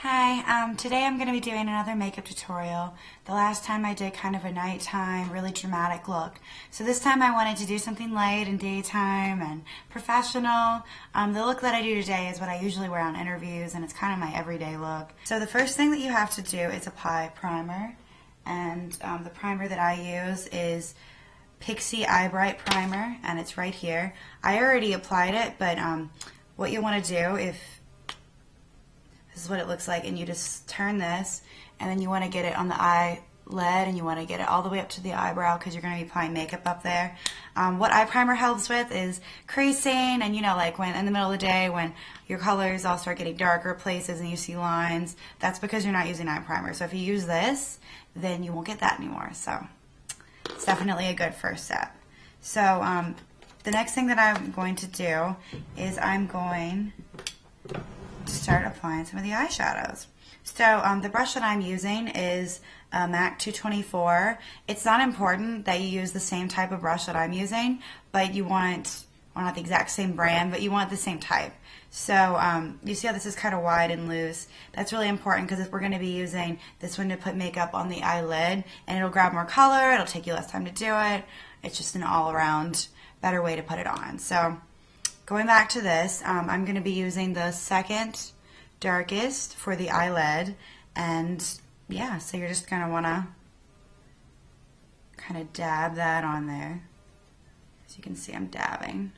Hi, today I'm going to be doing another makeup tutorial. The last time I did kind of a nighttime, really dramatic look. So this time I wanted to do something light and daytime and professional. The look that I do today is what I usually wear on interviews, and it's kind of my everyday look. So the first thing that you have to do is apply primer. And the primer that I use is Pixie Eye Bright Primer, and it's right here. I already applied it, but what you want to do, this is what it looks like, and you just turn this, and then you want to get it on the eyelid, and you want to get it all the way up to the eyebrow because you're going to be applying makeup up there. What eye primer helps with is creasing, and like when in the middle of the day when your colors all start getting darker places and you see lines, that's because you're not using eye primer. So if you use this, then you won't get that anymore. So it's definitely a good first step. So the next thing that I'm going to do is I'm going to start applying some of the eyeshadows. So the brush that I'm using is a MAC 224. It's not important that you use the same type of brush that I'm using, but you want, well, not the exact same brand, but you want the same type. So you see how this is kind of wide and loose. That's really important because we're going to be using this one to put makeup on the eyelid, and it'll grab more color, it'll take you less time to do it. It's just an all-around better way to put it on. So going back to this, I'm going to be using the second darkest for the eyelid, and yeah, so you're just going to want to kind of dab that on there. As you can see, I'm dabbing.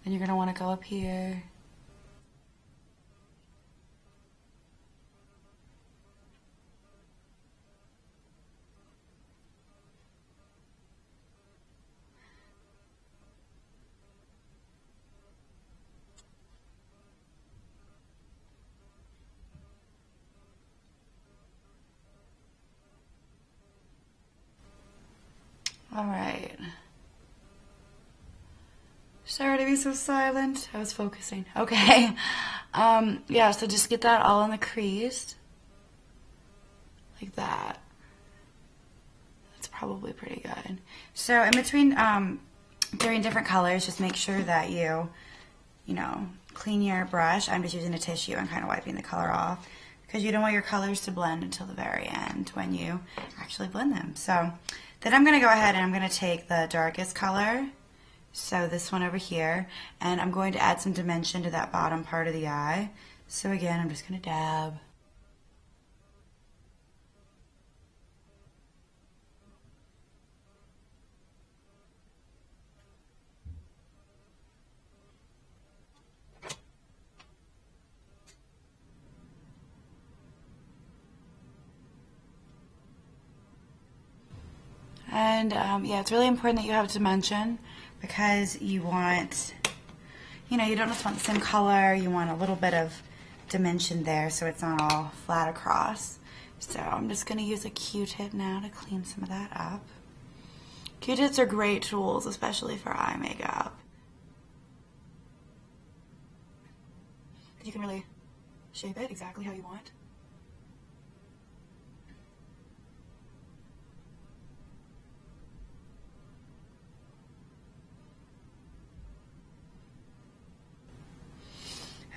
Then you're going to want to go up here. All right. Sorry to be so silent. I was focusing. Okay. Yeah, so just get that all in the crease. Like that. That's probably pretty good. So in between doing different colors, just make sure that you clean your brush. I'm just using a tissue and kind of wiping the color off because you don't want your colors to blend until the very end when you actually blend them. So then I'm going to go ahead and I'm going to take the darkest color, so this one over here, and I'm going to add some dimension to that bottom part of the eye. So again, I'm just going to dab. And yeah, it's really important that you have dimension because you want, you don't just want the same color, you want a little bit of dimension there so it's not all flat across. So I'm just going to use a Q-tip now to clean some of that up. Q-tips are great tools, especially for eye makeup. You can really shape it exactly how you want.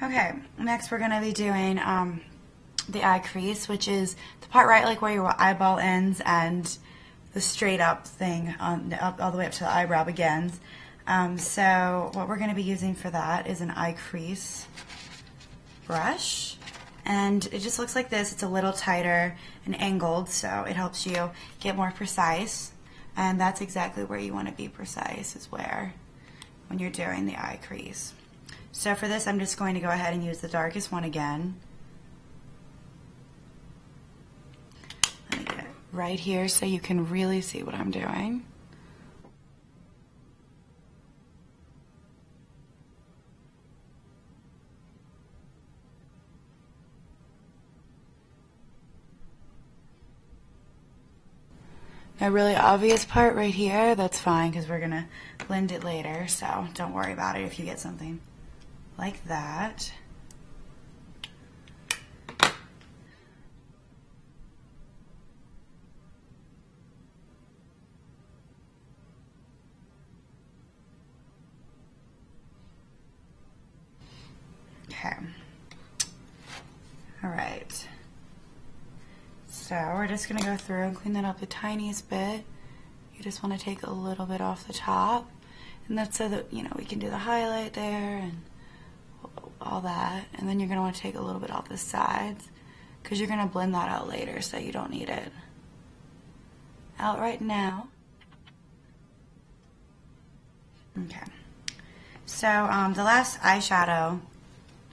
Okay, next we're going to be doing the eye crease, which is the part right like where your eyeball ends and the straight up thing all the way up to the eyebrow begins. So what we're going to be using for that is an eye crease brush, and it just looks like this. It's a little tighter and angled, so it helps you get more precise, and that's exactly where you want to be precise, is where when you're doing the eye crease. So for this, I'm just going to go ahead and use the darkest one again. Let me get it right here so you can really see what I'm doing. A really obvious part right here, that's fine because we're going to blend it later, so don't worry about it if you get something like that. Okay. All right. So we're just gonna go through and clean that up the tiniest bit. You just want to take a little bit off the top, and that's so that, you know, we can do the highlight there and all that. And then you're gonna want to take a little bit off the sides because you're gonna blend that out later, so you don't need it out right now. Okay. So the last eyeshadow,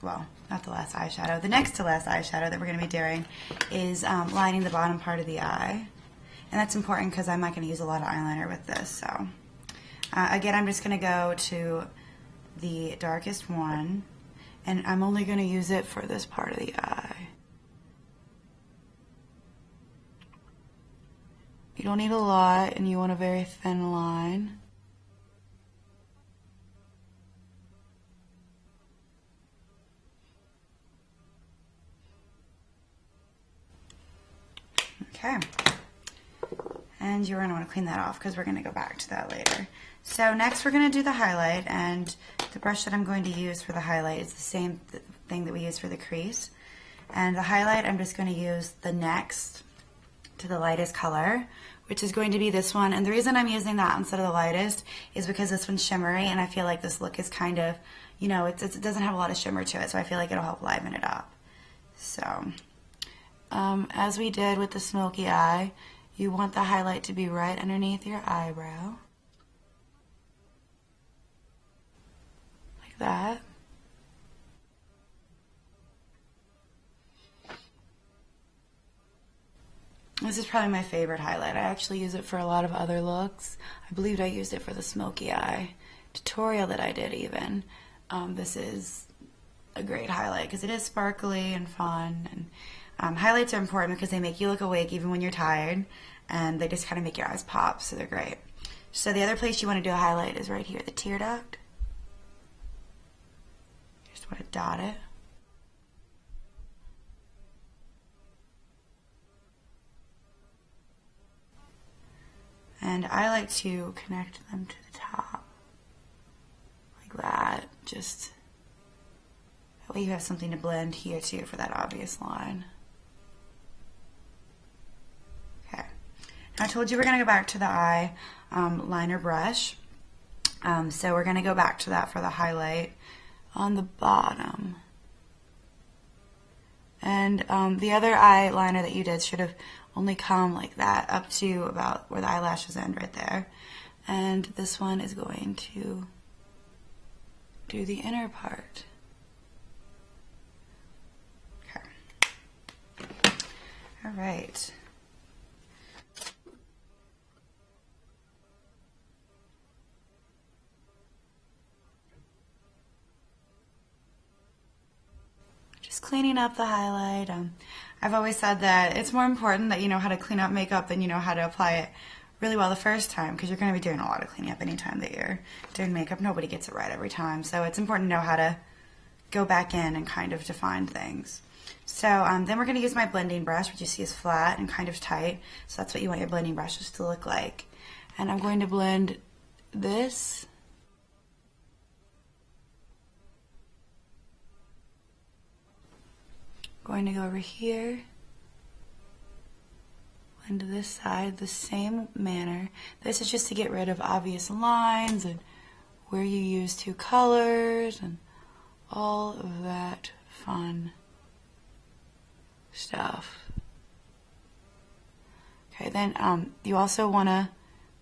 well, not the last eyeshadow, the next to last eyeshadow that we're going to be doing is lining the bottom part of the eye. And that's important because I'm not going to use a lot of eyeliner with this. So again, I'm just going to go to the darkest one, and I'm only going to use it for this part of the eye. You don't need a lot, and you want a very thin line. Okay, and you're going to want to clean that off because we're going to go back to that later. So next we're going to do the highlight, and the brush that I'm going to use for the highlight is the same thing that we use for the crease. And the highlight, I'm just going to use the next to the lightest color, which is going to be this one. And the reason I'm using that instead of the lightest is because this one's shimmery, and I feel like this look is kind of, you know, it doesn't have a lot of shimmer to it, so I feel like it'll help liven it up. So as we did with the smoky eye, you want the highlight to be right underneath your eyebrow. Like that. This is probably my favorite highlight. I actually use it for a lot of other looks. I believed I used it for the smoky eye tutorial that I did even. This is a great highlight because it is sparkly and fun, and highlights are important because they make you look awake even when you're tired, and they just kind of make your eyes pop, so they're great. So the other place you want to do a highlight is right here, the tear duct. You just want to dot it. And I like to connect them to the top, like that, just that way you have something to blend here too for that obvious line. Okay, now I told you we're going to go back to the eye liner brush, so we're going to go back to that for the highlight on the bottom. And the other eyeliner that you did should have only come like that up to about where the eyelashes end right there. And this one is going to do the inner part. Okay. All right. Just cleaning up the highlight. I've always said that it's more important that you know how to clean up makeup than you know how to apply it really well the first time, because you're going to be doing a lot of cleaning up anytime that you're doing makeup. Nobody gets it right every time, so it's important to know how to go back in and kind of define things. So then we're going to use my blending brush, which you see is flat and kind of tight, so that's what you want your blending brushes to look like. And I'm going to blend this going to go over here, blend to this side the same manner. This is just to get rid of obvious lines and where you use two colors and all of that fun stuff. Okay, then you also want to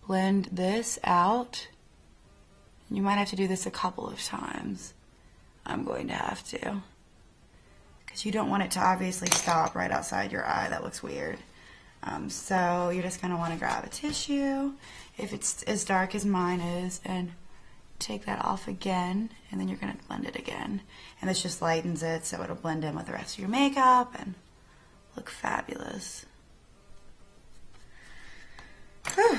blend this out. You might have to do this a couple of times. I'm going to have to, because you don't want it to obviously stop right outside your eye. That looks weird. So you're just going to want to grab a tissue, if it's as dark as mine is, and take that off again, and then you're going to blend it again. And this just lightens it so it'll blend in with the rest of your makeup and look fabulous. Whew.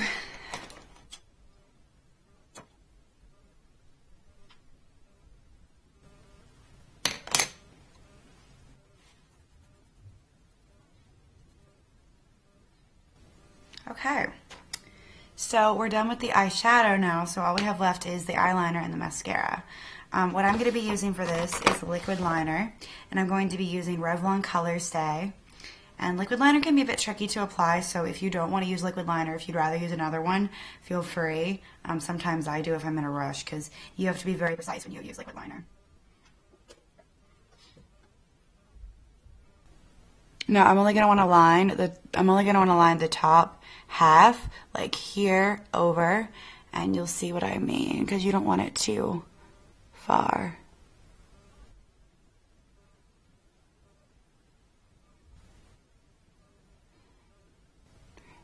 Okay, so we're done with the eyeshadow now, so all we have left is the eyeliner and the mascara. What I'm going to be using for this is liquid liner, and I'm going to be using Revlon Color Stay. And liquid liner can be a bit tricky to apply, so if you don't want to use liquid liner, if you'd rather use another one, feel free. Sometimes I do if I'm in a rush, because you have to be very precise when you use liquid liner. Now I'm only gonna want to line the top half, like here over, and you'll see what I mean, because you don't want it too far.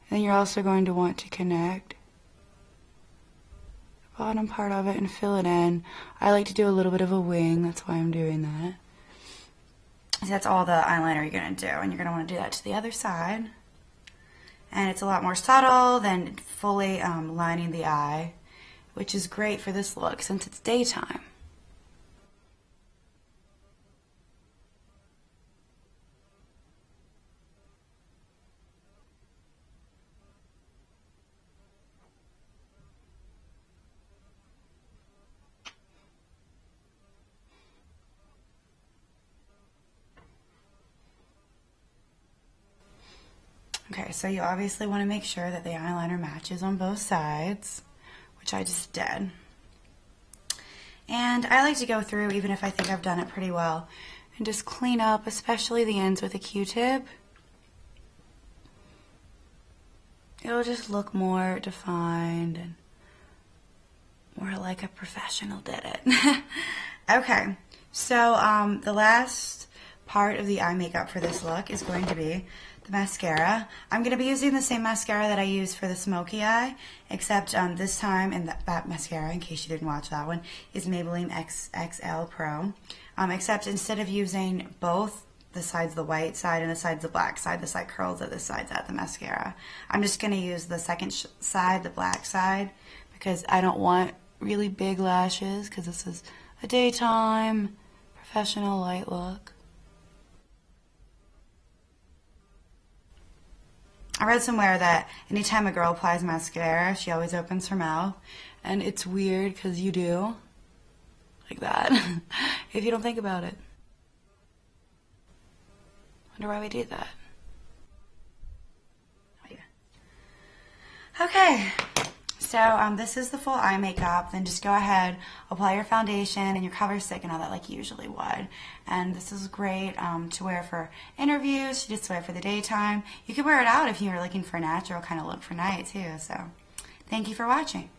And you're also going to want to connect the bottom part of it and fill it in. I like to do a little bit of a wing, that's why I'm doing that. So that's all the eyeliner you're going to do, and you're going to want to do that to the other side. And it's a lot more subtle than fully lining the eye, which is great for this look since it's daytime. Okay, so you obviously want to make sure that the eyeliner matches on both sides, which I just did. And I like to go through, even if I think I've done it pretty well, and just clean up, especially the ends with a Q-tip. It'll just look more defined and more like a professional did it. Okay, so the last part of the eye makeup for this look is going to be the mascara. I'm going to be using the same mascara that I used for the smoky eye, except this time, and that mascara, in case you didn't watch that one, is Maybelline XXL Pro. Except instead of using both the sides, the white side and the sides, the black side, the side curls at the sides at the mascara, I'm just going to use the second side, the black side, because I don't want really big lashes, because this is a daytime professional light look. I read somewhere that anytime a girl applies mascara, she always opens her mouth. And it's weird because you do. Like that. If you don't think about it. Wonder why we do that. Oh, yeah. Okay. So this is the full eye makeup. Then just go ahead, apply your foundation and your cover stick and all that like you usually would. And this is great to wear for interviews, to just wear for the daytime. You could wear it out if you were looking for a natural kind of look for night too. So thank you for watching.